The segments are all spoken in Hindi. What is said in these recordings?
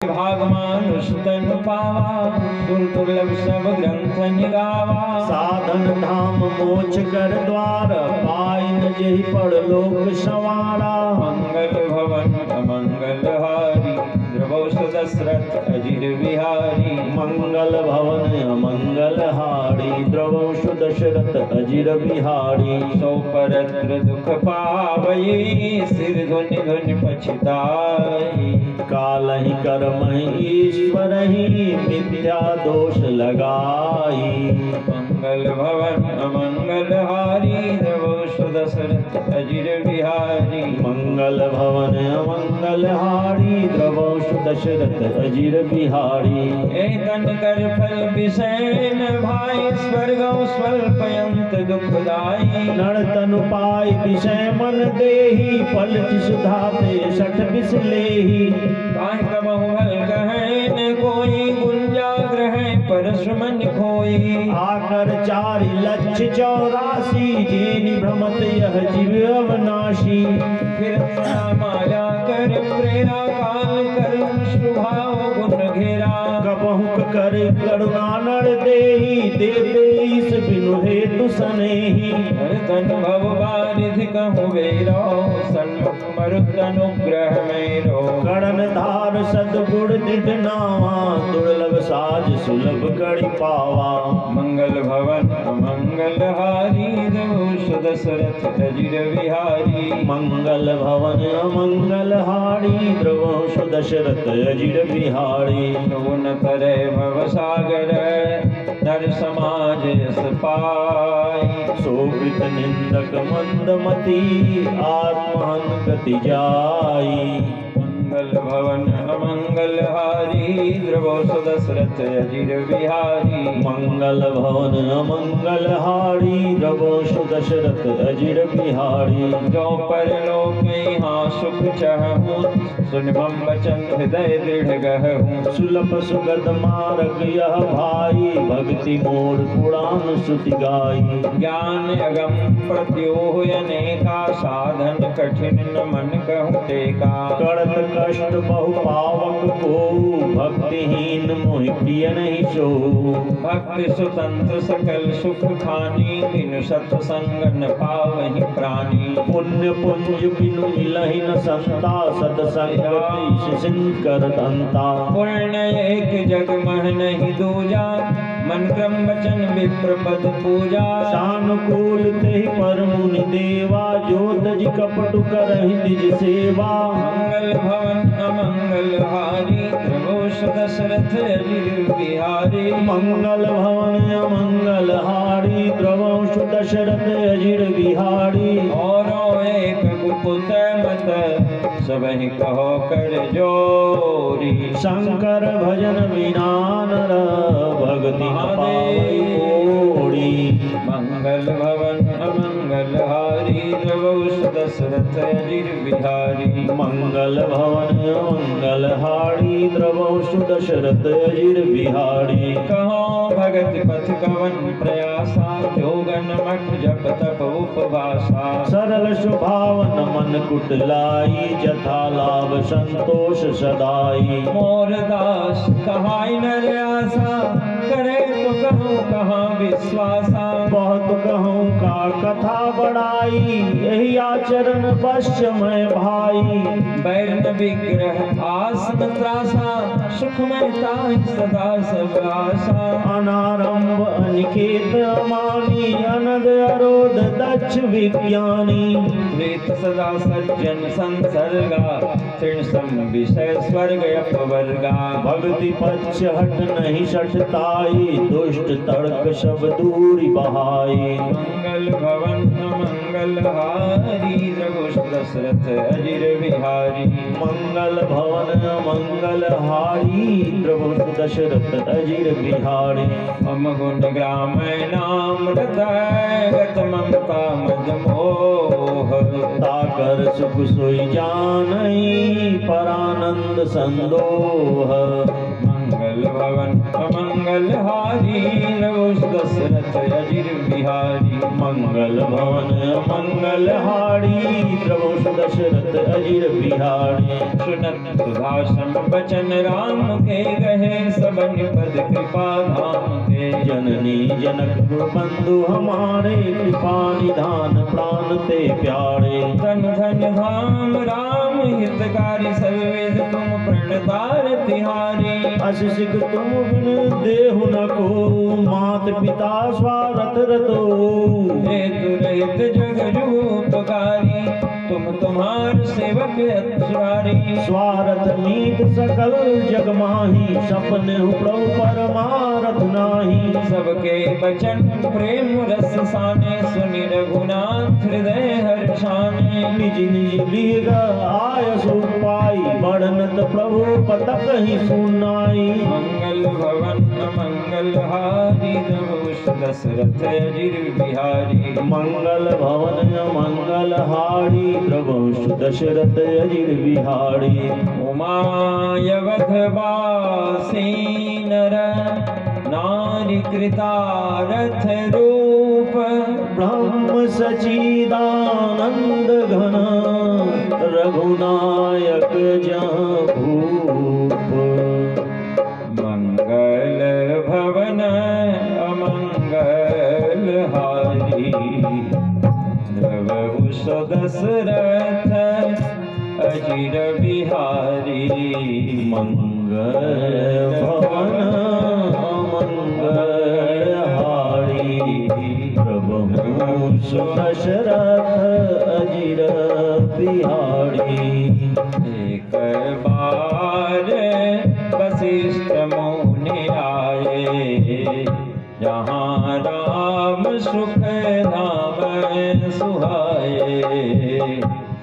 भागमानुष तन पावा, दुर्लभ सब ग्रंथ निगावा। साधन धाम मोक्ष कर द्वार, पाई न जेहि परलोक संवारा। मंगल भवन अमंगल हारी, द्रवौ दशरथ अजिर बिहारी। मंगल भवन अमंगल हारी, द्रवंश दशरथ अजिर बिहारी। सो परत्र दुख पावई, सिर धुनि धुनि पछताई। कालहि कर्महि ईश्वर ही, मिथ्या दोष लगाई। मंगल भवन अमंगल हारी, द्रवौ दशरथ अजिर बिहारी। मंगल भवन अमंगल हारी, द्रवंश दशरथ अजिर बिहारी। एतन कर फल विषय न भाई, स्वर्गौ स्वल्पयंत दुखदाई। नर्तन पाई विषय मन देही, फल जिस धाते सठ बिस लेही। काय कबहु हल कहें न कोई, गुंजा ग्रह परशुमन खोई। आकर 4,84,000, जेनि भ्रमत यह जीव अविनाशी। फिर माया कर प्रेरा, काल कर स्वभाव गुण घेरा। कबहुक कर करुणा नर देही, दे देईस बिनु हेतु सनेही। तन भव बारिधि कहु बेरो, सन्मुख मरुत अनुग्रह मेरो। करण धार सद्गुण दृढ़ नावा, दुर्लभ साज सुलभ करि पावा। मंगल भवन अमंगल हारी, द्रवौ दशरथ अजिर बिहारी। मंगल भवन अमंगल हारी, द्रवंश दशरथ अजिर बिहारी। न तरे भव सागर, नर समाज यस पाई। शोभित निंदक मंदमती, आत्महन गति जाई। मंगल भवन अमंगल हारी, द्रवौ दशरथ अजिर बिहारी। मंगल भवन अमंगल हारी, द्रवंश दशरथ अजिर बिहारी। जो परलोक यहाँ सुख चाहूँ, सुन मम वचन हृदय दृढ़ गहूँ। सुलभ सुगत मार्ग यह भाई, भक्ति मोर पुराण श्रुति गाई। ज्ञान अगम प्रत्योह अनेका, साधन कठिन न मन कहूँ टेका। करत कष्ट बहु पावक को, भक्तिहीन मोहि प्रिय नहीं सो। भक्ति स्वतंत्र सकल सुख खानी, बिनु सत्संग न पावहि प्राणी। पुण्य पुंज बिनु मिलहि न संता, सतसंग कर दंता। पुण्य एक जग मह नहीं दूजा, मन क्रम वचन विप्र पद पूजा। सानुकूल तेहि पर मुनि देवा, जो तज कपटु करहि निज सेवा। मंगल भवन अमंगल हारी, द्रवौ दशरथ अजिर बिहारी। मंगल भवन अमंगल हारी, द्रवंश दशरथ अजिर बिहारी। और एक गुपुत मत, सबहि कहो कर जोरी। शंकर भजन बिना नर, भक्ति पावई। मंगल भवन अमंगल हारी, द्रवौ दशरथ अजिर बिहारी। मंगल भवन अमंगल हारी, द्रवंश दशरथ अजिर बिहारी। कहो भगत पथ कवन प्रयासा, जोगन मठ जप तप उपवासा। सरल स्वभावन मन कुटलाई, जथा लाभ संतोष सदाई। मोर दास कहाई नर आसा, करे तो कहूँ कहाँ विश्वासा। बहुत कहूँ का कथा बड़ाई, यही आचरण पश्च मैं भाई। बैर विग्रह आसन त्रासा, सुखमय ताहि सदा सब आशा। अनारंभ अनिकेत अमानी, अनद अरोध दक्ष विज्ञानी। प्रीत सदा सज्जन संसर्गा, तृण सम विषय स्वर्ग अपवर्गा। भक्ति पक्ष हट नहीं सठताई, दुष्ट तर्क सब दूरी बहाई। मंगल भवन अमंगल हारी, द्रवौ दशरथ अजिर बिहारी। मंगल भवन अमंगल हारी, द्रवौ दशरथ अजिर बिहारी। मम गुण ग्राम नाम हृदय, गत ममता मद मोह। ताकर सुख सोई जानई, परानंद संदोह। मंगल भवन अमंगल हारी, द्रवौ दशरथ अजिर बिहारी। मंगल मंगल भवन मंगल हारी प्रभु दशरथ अजिर बिहारी। सुनत सुभाषण बचन राम के गहे सबन पद कृपा धाम के। जननी जनक बंधु हमारे कृपा निधान प्राण ते प्यारे। धन धन धाम राम हितकारी सर्वे तुम प्रणतार तिहारी। अशिषिक तुम बिन देहु न को मात पिता स्वारथ रतो। हेतु रहित जग रूपकारी तुम तुम्हार सेवक अतुरारी। स्वारथ नीत सकल जग माही सपने प्रभु परमारथ नाही। सबके बचन प्रेम रस साने सुनि रघुनाथ हृदय हर्षाने। निज निज लीग आय सुपाई बढ़नत प्रभु पतक ही सुनाई। मंगल भवन मंगल हारी दशरथ अजिर बिहारी। मंगल भवन मंगल हारी प्रभु दशरथ अजिर बिहारी। उमायवध वासी नर नारी कृतारथ रूप। ब्रह्म सचिदानंद घन रघुनायक जभूप। मंगल भवन अमंगल हारी द्रवहुष दशरथ अजिर बिहारी। मंगल भवन मंगल हारी प्रभु दशरथ अजिर बिहारी। एक बार वशिष्ठ मुनि आए जहाँ राम सुख धाम सुहाए।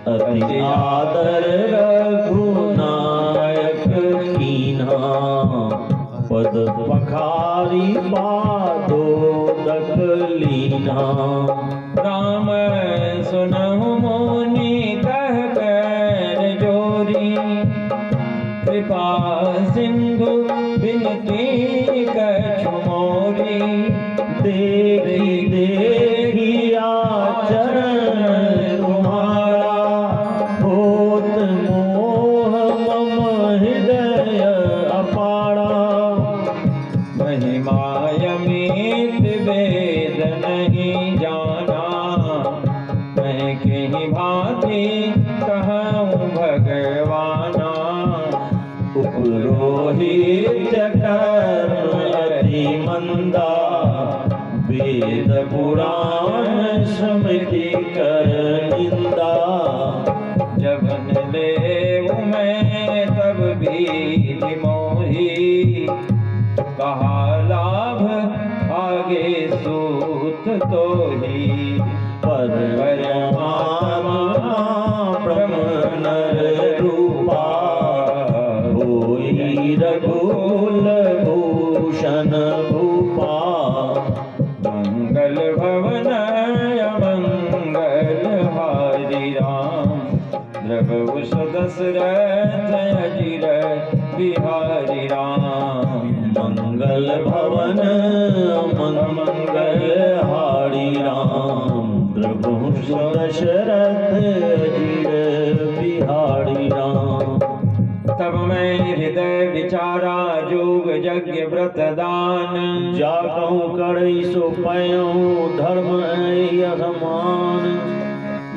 अति आदर रघुनायक कीन्हा पद पखारी पादोदक लीन्हा। राम सुनहु मुनि कह कर जोरी। कृपा सिंधु बिनती कछु मोरी। देखी देखी आचरण तुम्हारा होत मोह मम हृदय अपारा। महिमायमित वेद नहीं जाना मैं कहीं भांति कहूँ भगवाना। पुरोहित कर्म अति मंदा वेद पुराण स्मृति कर निंदा। जबन लेऊ मैं तब भी मोही कहा लाभ आगे सूत तो ही। परमात्मा ब्रह्म नर रूपा होई रघुकुल भूषण भूपा। मंगल भवन अमंगल हारी राम द्रवहुष दशरथ अजिर बिहारी राम। मंगल भवन मंगल हारी राम द्रवहुष दशरथ अजिर बिहारी राम। तब मैं हृदय विचारा जोग यज्ञ व्रत दान। जाकहूँ करई सो पयऊँ धर्म असमान।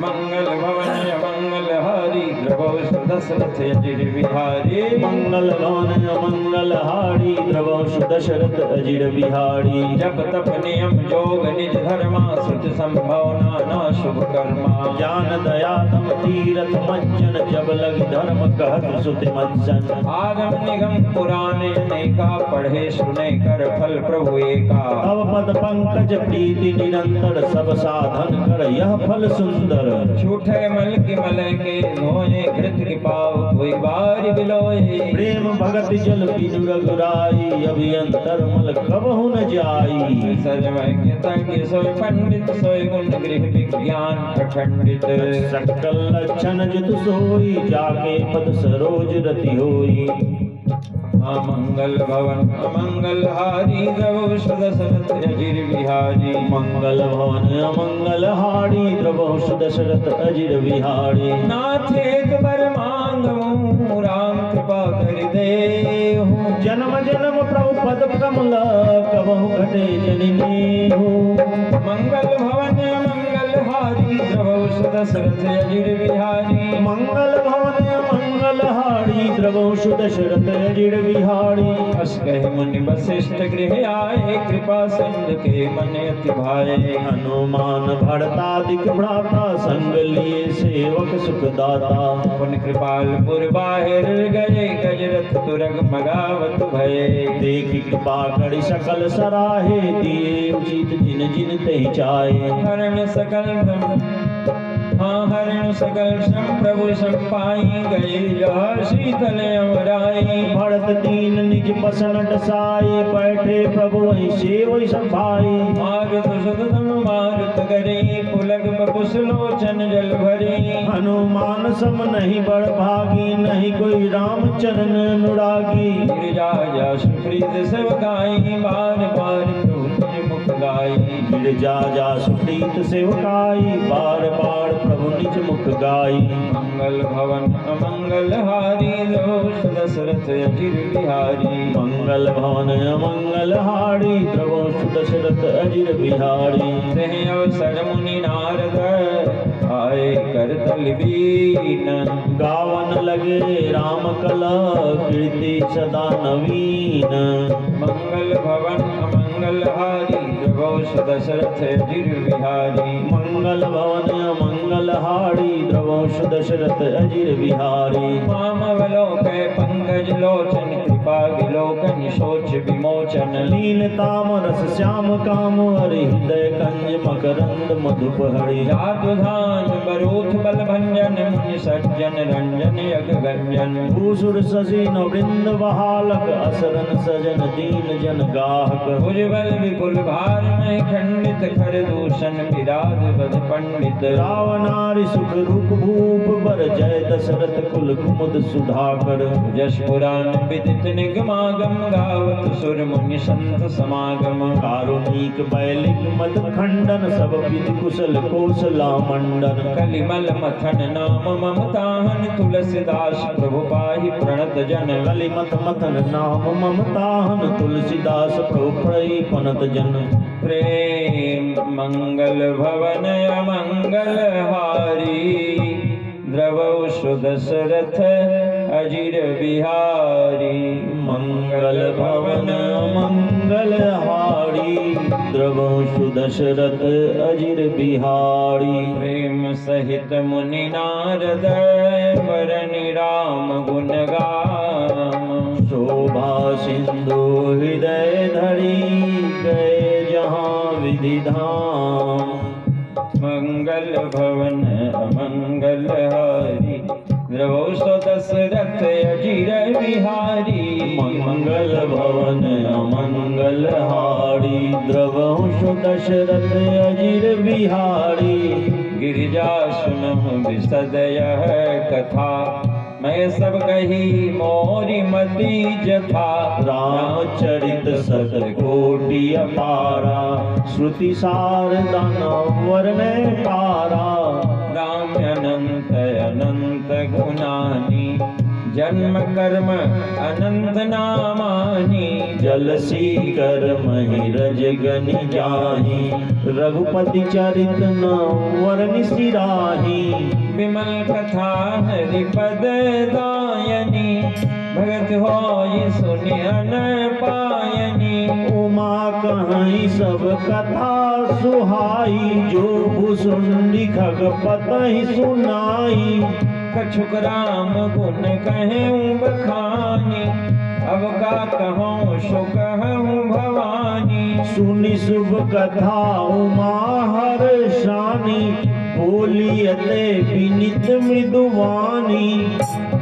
मंगल भवन मंगल हारी द्रवहुष दशरथ अजिर बिहारी। मंगल भवन मंगल हारी द्रवहुष दशरथ अजिर बिहारी। जप तप नियम जोग निज धर्मा श्रुति संभव नाना शुभ कर्मा। ज्ञान दया तम तीरथ मज्जन जब लग धर्म कहत सुति मज्जन। आगम निगम पुराने अनेका पढ़े सुने कर फल प्रभु एका। तव पद पंकज प्रीति निरंतर सब साधन कर यह फल सुंदर। छूटे मल की मलय के धोए घृत की पाव कोई बार बिलोए। प्रेम भगत जल बिनु रघुराई अभियंतर मल कबहु न जाई। सर्वज्ञ तज्ञ सोय पंडित सोय गुण गृह विज्ञान अखंडित। सकल लक्षण जितु सोई जाके पद सरोज रति होई। मंगल भवन अमंगल हारी द्रवहुष दशरथ अजिर बिहारी। मंगल भवन अमंगल हारी द्रवहुष दशरथ अजिर बिहारी। नाथ एक बर मांगू राम कृपा कर देहु। जन्म जन्म प्रभु पद कमल कबहु घटे जनि नेहु। मंगल भवन अमंगल हारी द्रवहुष दशरथ अजिर बिहारी। मंगल भवन मंगल हारी द्रवहुष दशरथ अजिर बिहारी। अस कहि मुनि वशिष्ठ गृह आए कृपा सिंधु के मन अति भाए। हनुमान भरतादिक भ्राता संग लिए सेवक सुखदाता। पुन कृपाल पुर बाहिर गए गजरथ तुरग मगावत भये। देखी कृपा करि सकल सराहे दिए उचित जिन जिन तेहि चाहे। हरण सकल हरण सकल श्रम प्रभु सम पाई गए जहाँ शीतल अमराई। भरत दीन निज पसन साई बैठे प्रभु वही सेवई संभाई। मारुत सुतम मारुत करे पुलग बपुस लोचन जल भरे। हनुमान सम नहीं बड़ भागी नहीं कोई राम चरण अनुरागी। गिरजा जा सुप्रीत सेवकाई बार बार तू निज मुख गाई। गिरजा जा सुप्रीत सेवकाई बार बार प्रभु निज मुख गाई। मंगल भवन अमंगल हारी द्रवहुष दशरथ अजिर बिहारी। मंगल भवन अमंगल हारी द्रवहुष दशरथ अजिर बिहारी। तेहि अवसर मुनि नारद आए करतल बीन। गावन लगे राम कला कीर्ति सदा नवीन। मंगल भवन अमंगल हारी द्रवहुष दशरथ अजिर बिहारी। मंगल भवन मंगल हारी द्रवहुष दशरथ अजिर बिहारी। मामवलोकय पंकज लोचन कृपा विलोकन शोच विमोचन। लीन ताम रस श्याम काम हरि हृदय कंज मकरंद मधुप हरि। जातु धान बरूथ बल भंजन मुनि सज्जन रंजन यग गंजन। भूसुर सजी नवृंद बहालक असरन सजन दीन जन गाहक। भुजबल विपुल भार में खंडित खर दूषण विराज बद पंडित। रावणारि सुख रूप भूप बर जय दशरथ कुल कुमुद सुधाकर। जस पुराण विदित निगमागम गावत सुर मुनि संत समागम। कारुणिक बैलिक मत खंडन सब विधि कुशल कौशला मंडन। कलिमल मथन नाम ममताहन तुलसीदास प्रभु पाहि प्रणत जन। कलिमत मथन नाम ममताहन तुलसीदास प्रभु प्रई पनत जन। प्रेम मंगल भवन अमंगल हारी द्रवहुष दशरथ अजिर बिहारी। मंगल भवन मंगल हारी द्रवहुष दशरथ अजिर बिहारी। प्रेम सहित मुनि नारद वरनि राम गुण गाम। शोभा सिंधु हृदय धरी गए जहाँ विधि धाम। मंगल भवन अमंगल हारी द्रवहुष दशरथ अजिर बिहारी। मंगल भवन अमंगल हारी द्रवहुष दशरथ अजिर बिहारी। गिरिजा सुनम विशद यह कथा मैं सब कही मोरी मति जथा। रामचरित सतकोटि अपारा श्रुति सार दानव वर्णय पारा। राम अनंत अनंत गुणानी जन्म कर्म अनंत नामानी। जलसी कर मही रज गनि जाहि रघुपति चरित न वर्णि सिराहि। विमल कथा हरिपद दायनी भगत होय सुनि अन पायनी। उमा कहीं सब कथा सुहाई जो भुसुंडी खगपतहि सुनाई। कछुक राम गुण कहूँ बखानी अब का कहूँ सो कहूँ भवानी। सुनि शुभ कथा उमा हर्षानी बोली अते विनित मृदुवानी।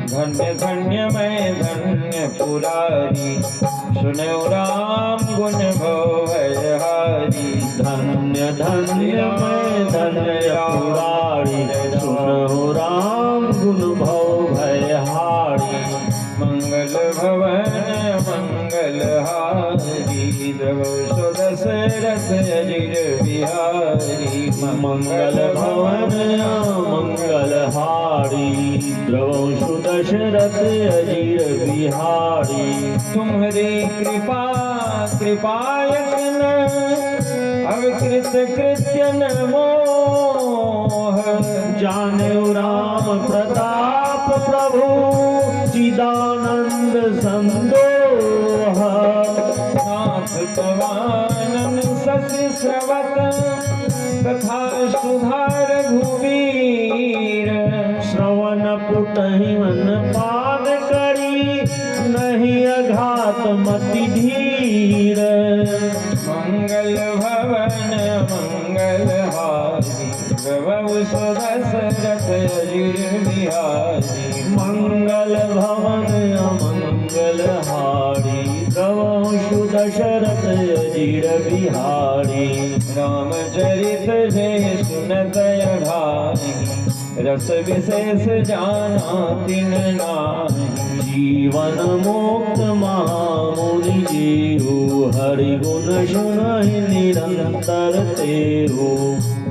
धन्य धन्य मैं धन्य पुरारी सुनो राम गुण भवहारी। धन्य धन्य मैं धन्य पुरारी सुनो राम गुण भव भयहारी। मंगल भवन मंगलहारी द्रवौ दशरथ अजिर बिहारी मंगल भवन मंगलहारी द्रवौ दशरथ अजिर बिहारी। तुम्हारी कृपा कृपायक न अविकृत कृत्य न मोह जानेउ राम प्रताप प्रभु चिदानंद संदोह। नाथ तवानन शशि स्रवत कथा सुधार घुवीर श्रवण पुटहि मन पान करी नहीं अघात मति धीर। मंगल भवन मंगलहारी द्रवौ दशरथ अजिर बिहारी मंगल भवन अमंगलहारी द्रवौ दशरथ अजिर बिहारी। रामचरित जय सुनत अढ़ाई रस विशेष जाना तिन नाहि जीवन मुक्त महामुनि जीहु हरि गुण सुनहि निरंतर तेहु।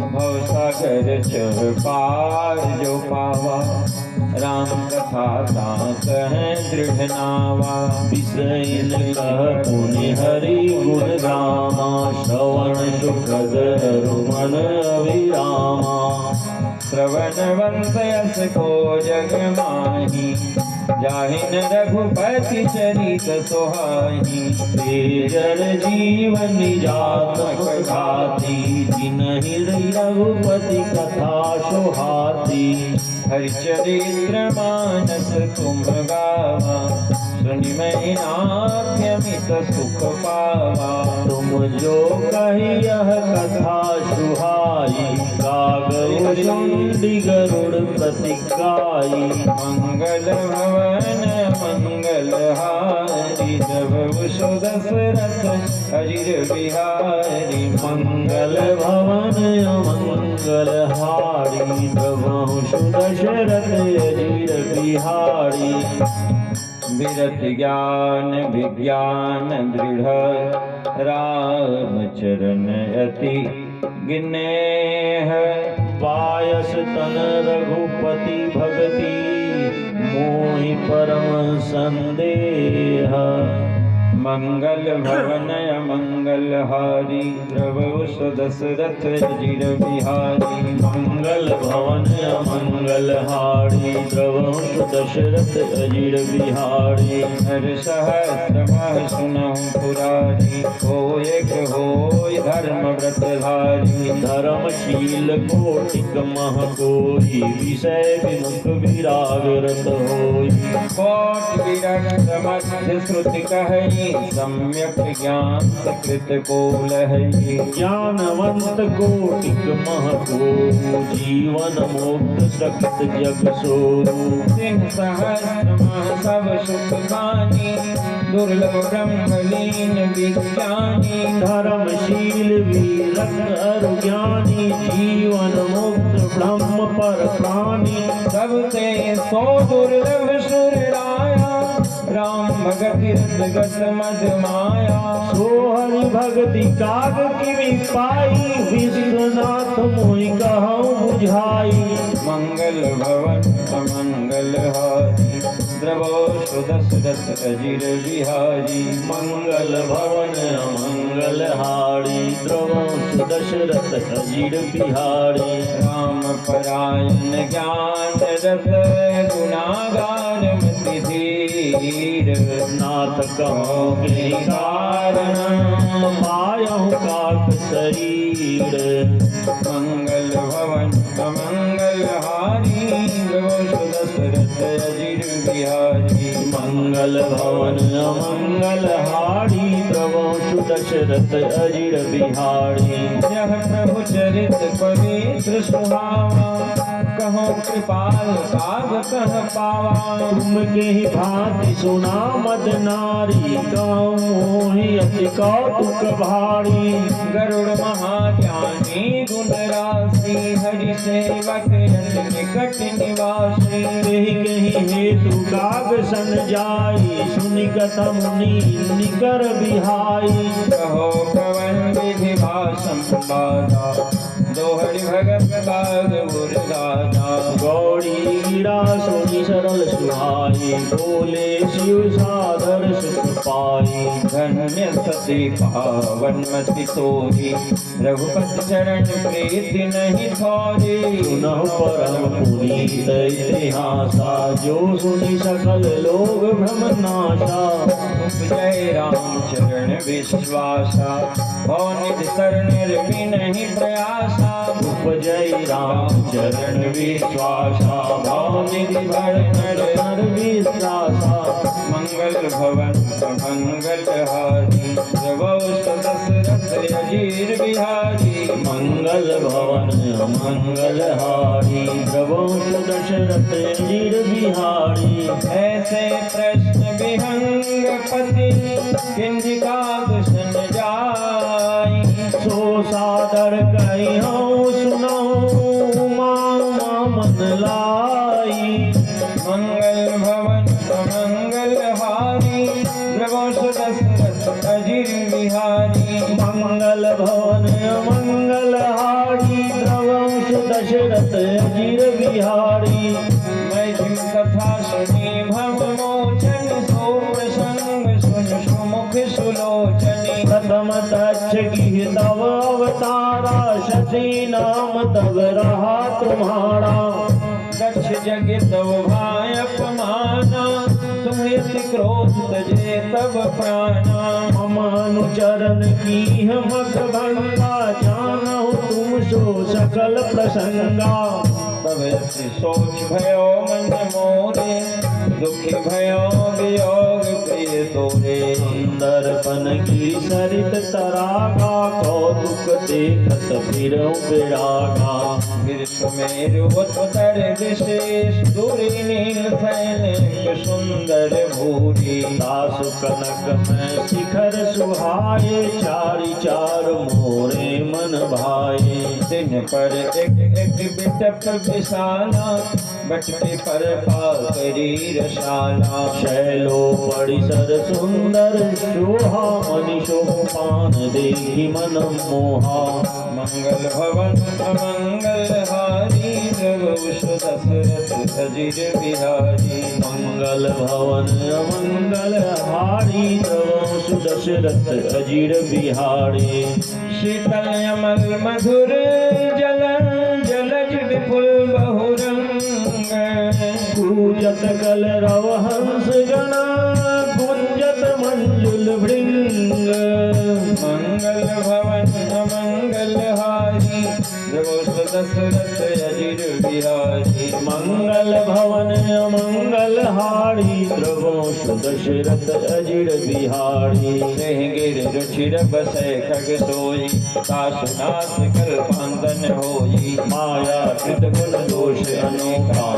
भवसागर चढ़ पार जो पावा राम कथा ताक है दृढ़ नावा विषयन कह पुनि हरि गुण गामा श्रवण सुखद मन अभिरामा। श्रवणवंत यस को जग माही जाहिन रघुपति चरित सोहाई तेजर जीवन जातक घाती जिनहि रघुपति कथा सोहाती। हरिचरित्र मानस तुम गावा सुनि मैं नाथ्यमित सुख पावा। तुम जो कही यह कथा सुहाई गागरु चंडी गरुड़ प्रतिगाई। मंगल भवन मंगलहारी द्रवौ दशरथ अजिर बिहारी मंगल भवन मंगलहारी द्रवौ दशरथ अजिर बिहारी। विरत ज्ञान विज्ञान दृढ़ राम चरण अति गिनेह पायस तन रघुपति भगति मोहि परम संदेह। मंगल भवन मंगलहारी द्रवौ दशरथ अजिर बिहारी मंगल भवन मंगलहारी द्रवौ दशरथ अजिर बिहारी। हर सहस्रमः सुनहु पुरारी हो एक होय धर्म व्रतधारी। धर्मशील कोटिक मह कोई विषय विमुख विराग रत होई। कोट विरक्त मध्य श्रुति कहई सम्यक ज्ञान सकृत को लहई। ज्ञानवंत कोटिक मह को जीवन मुक्त सकृत जग सोरु। सिंह सहस्र मह सब सुख खानी दुर्लभ ब्रह्मलीन विज्ञानी। धर्मशील वीरत अरु ज्ञानी जीवन मुक्त ब्रह्म पर प्राणी। सबते सो दुर्लभ सुर राया राम भगति गत मध माया। सो हरि भक्ति काग किवि पाई विश्वनाथ मोहि कहऊँ बुझाई। मंगल भवन अमंगलहारी द्रवौ दशरथ अजिर बिहारी मंगल भवन अमंगलहारी द्रवौ दशरथ अजिर बिहारी। राम परायण ज्ञान रत गुणागार मति धीर। नाथ कहो के कारण पायहु काक शरीर। मंगल भवन अमंगलहारी द्रवौ दशरथ अजिर बिहारी मंगल भवन अमंगलहारी द्रवौ दशरथ अजिर बिहारी। यह प्रभु चरित पवित्र सुहावा कहो कृपाल काग कह पावा। तुम के ही भांति सुना मद नारी कहूँ मोहि अति कौतुक भारी। गरुड़ महाज्ञानी गुण राशि बिहारी हरि सेवक अति निकट निवासी। कही हेतु काग सन जाई सुनि कथा मुनि निकर बिहाई। कहो कवन विधि भाषम बाधा दोहरि भगत बाग गुर राजा। गौड़ीरा सोनी सरल सुहाई बोले शिव सादर सुख पाई। धन्य सती पावन मति तोरी रघुपति चरण प्रीति नहीं थोरी। सुनहु परम पुनीत इतिहासा जो सुनि सकल लोग भ्रम नाशा। जय राम चरण विश्वासा भव निज शरण नहीं प्रयासा। उपजय राम चरण विश्वासा भाव निधि भर विश्वासा। मंगल भवन मंगल हारी प्रभु दशरथ अजीर बिहारी। मंगल भवन मंगल हारी प्रभु दशरथ अजीर बिहारी। ऐसे प्रश्न विहंग पति किंजिका दुष्ण जाई। सो सादर कहियो सुनो मामा मन लाई। मंगल भवन मंगल हारी प्रभु दशरथ अजीर बिहारी। मंगल भवन मंगल हारी प्रभु दशरथ अजीर बिहारी। मैथिल कथा सुनी भव मोचन सो प्रसंग सुन सुमुख सुलोचनी। प्रथम दक्ष की तव अवतारा शची नाम तब रहा तुम्हारा। दक्ष जग तव भाय अपमाना तुम्हें अति क्रोध तजे तब प्राणा। मम अनुचरण की मख भंगा जानहु तुम सो सकल प्रसंगा। तब अति सोच भयो मन मोरे दुखी भयो वियोग प्रिय तोरे। दर्पण की सरित तरागा कौतुक देखत फिरऊं बिरागा। फिर सुमेरु उत्तर विशेष दूरी नील सैनिक सुंदर भूरी। दासु कनक में शिखर सुहाए चारि चार मोरे मन भाए। दिन पर एक बिटप विशाला बटके पर पाकरी रसाला। शैलो परिसर सुंदर शोभा मनि शोभान देखी मन मोहा। मंगल भवन अमंगल हारी प्रभु दशरथ अजीर बिहारी। मंगल भवन अमंगल हारी प्रभु दशरथ अजीर बिहारी। शीतल अमल मधुर जल जलज विपुल बहुरंग। पूजत कल रव हंस गण गुंजत मंजुल भृंग। मंगल भवन अमंगल हारी प्रभु दशरथ अजीर बिहारी। मंगल भवन अमंगल हारी प्रभु दशरथ अजीर बिहारी। गिर रुचिर बसै खग सोई तासु नास कल्पांतन होई। माया कृत गुण दोष अनोखा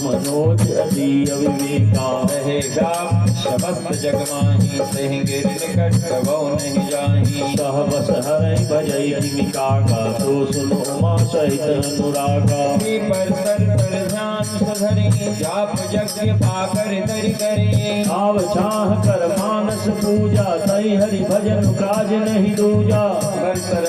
मनोज अति अविवेका। रहेगा समस्त जग माही सहि गिर निकट कबो नहीं जाही। सह बस हरै भजई भूमिका का तो सुनो उमा सहित अनुरागा। पर सर पर ध्यान सधरी जाप यज्ञ पाकर दरि करी। आव चाह कर मानस पूजा तई हरि भजन काज नहीं दूजा। भरतर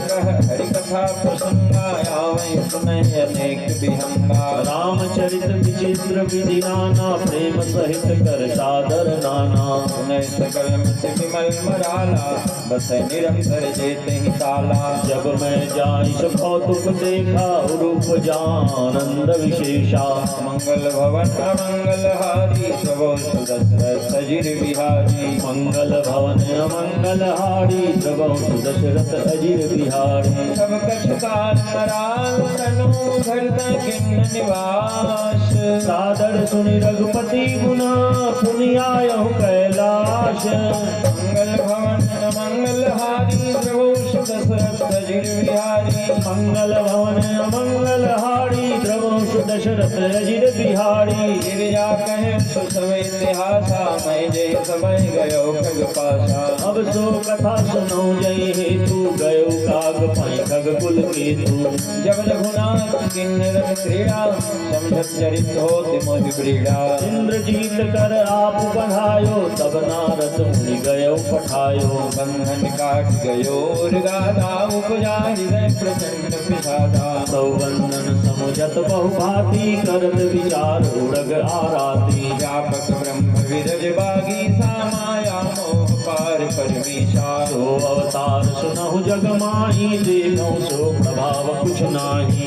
कह हरि कथा प्रसंगा आवै सुनहि अनेक विहंगा। रामचरित विचित्र विधि नाना प्रेम सहित कर सादर नाना। सुनहि सकल मति विमल मराला बस निरंतर जेते ही ताला। जब मैं जाई सो कौतुक देखा रूप जानंद विशेषा। मंगल भवन अमंगल हारी प्रभु दशरथ अजीर बिहारी। मंगल भवन अमंगल हारी प्रभु दशरथ अजीर बिहारी। सब कछ काल मराल तनु धरत किन्न निवास। सादर सुनि रघुपति गुना पुनि आयहु कैलाश। मंगल भवन अमंगल हारी प्रभु दशरथ अजीर बिहारी। मंगल भवन अमंगल हारी प्रभु दशरथ अजिर बिहारी। गिरिजा कहे सो सब इतिहासा मैं जय समय गयो खग पासा। अब सो कथा सुनो जय हेतु गयो काग पाई खग कुल केतु। जब रघुनाथ किन्नर क्रीड़ा समझत चरित होत मोहि क्रीड़ा। इंद्रजीत कर आप बढ़ायो तब नारद मुनि गयो पठायो। बंधन काट गयो गाधा उपजा हृदय प्रचंड विषादा। सौबंधन समुझत बहुभांति करत विचार उड़ग आराती। व्यापक ब्रह्म विरज बागी सा माया मोह पार परमेशा। सो अवतार सुनहु जग माही देखौ सो प्रभाव कुछ नाही।